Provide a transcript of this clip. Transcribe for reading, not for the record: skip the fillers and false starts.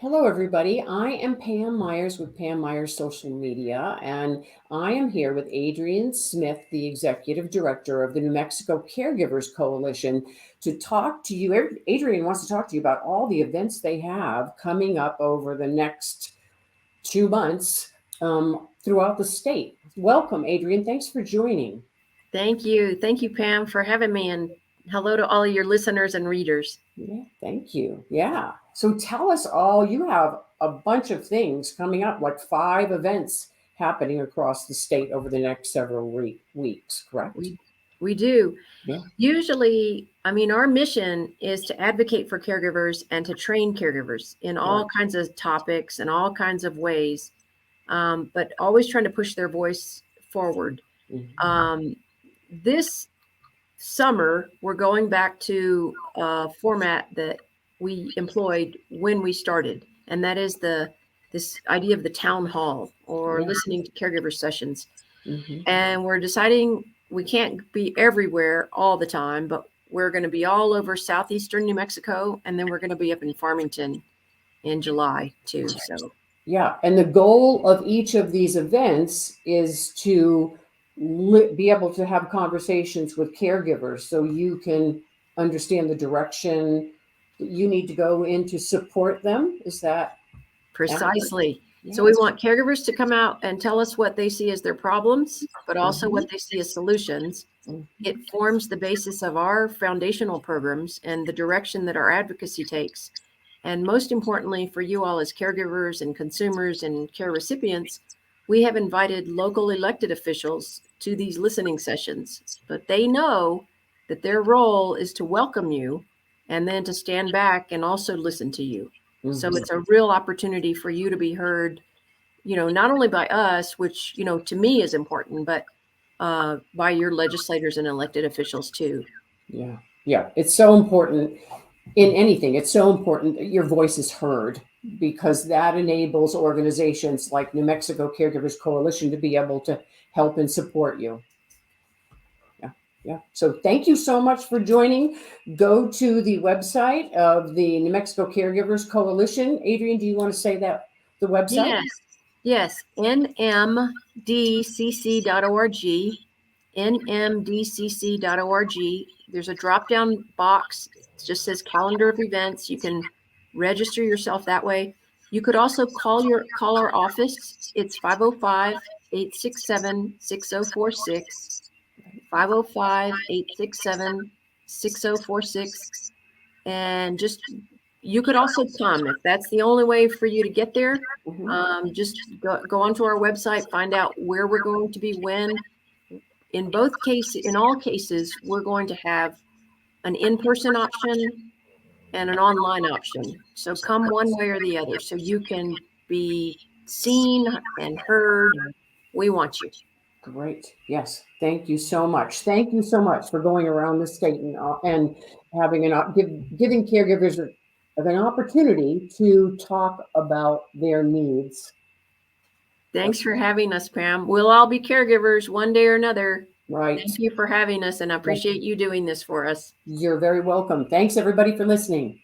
Hello, everybody. I am Pam Myers with Pam Myers Social Media, and I am here with Adrienne Smith, the Executive Director of the New Mexico Caregivers Coalition, to talk to you. Adrienne wants to talk to you about all the events they have coming up over the next 2 months throughout the state. Welcome, Adrienne. Thanks for joining. Thank you. Thank you, Pam, for having me. And hello to all of your listeners and readers. Yeah, thank you. Yeah. So tell us all, you have a bunch of things coming up, like 5 events happening across the state over the next several weeks, correct? We do. Yeah. Usually, our mission is to advocate for caregivers and to train caregivers in all kinds of topics and all kinds of ways, but always trying to push their voice forward. Mm-hmm. This summer, we're going back to a format that we employed when we started, and that is this idea of the town hall or Yeah. listening to caregiver sessions. Mm-hmm. And we're deciding we can't be everywhere all the time, but we're going to be all over southeastern New Mexico, and then we're going to be up in Farmington in July too. So Yeah. And the goal of each of these events is to be able to have conversations with caregivers so you can understand the direction that you need to go in to support them. Is that precisely. accurate? So we want caregivers to come out and tell us what they see as their problems, but also what they see as solutions. It forms the basis of our foundational programs and the direction that our advocacy takes. And most importantly, for you all as caregivers and consumers and care recipients, we have invited local elected officials to these listening sessions, but they know that their role is to welcome you and then to stand back and also listen to you. Mm-hmm. So it's a real opportunity for you to be heard, not only by us, which, to me is important, but by your legislators and elected officials too. Yeah. Yeah. It's so important in anything. It's so important that your voice is heard because that enables organizations like New Mexico Caregivers Coalition to be able to help and support you. Yeah. Yeah. So thank you so much for joining. Go to the website of the New Mexico Caregivers Coalition. Adrienne, do you want to say that the website? Yes. nmdcc.org. nmdcc.org. There's a drop down box. It just says calendar of events. You can register yourself that way. You could also call our office. It's 505-867-6046. 505-867-6046. And you could also come if that's the only way for you to get there. Just go onto our website, find out where we're going to be when. In all cases, we're going to have an in-person option and an online option. So come one way or the other so you can be seen and heard. We want you. Great. Yes. Thank you so much. Thank you so much for going around the state and having giving caregivers an opportunity to talk about their needs. Thanks for having us, Pam. We'll all be caregivers one day or another. Right. Thank you for having us, and I appreciate you doing this for us. You're very welcome. Thanks, everybody, for listening.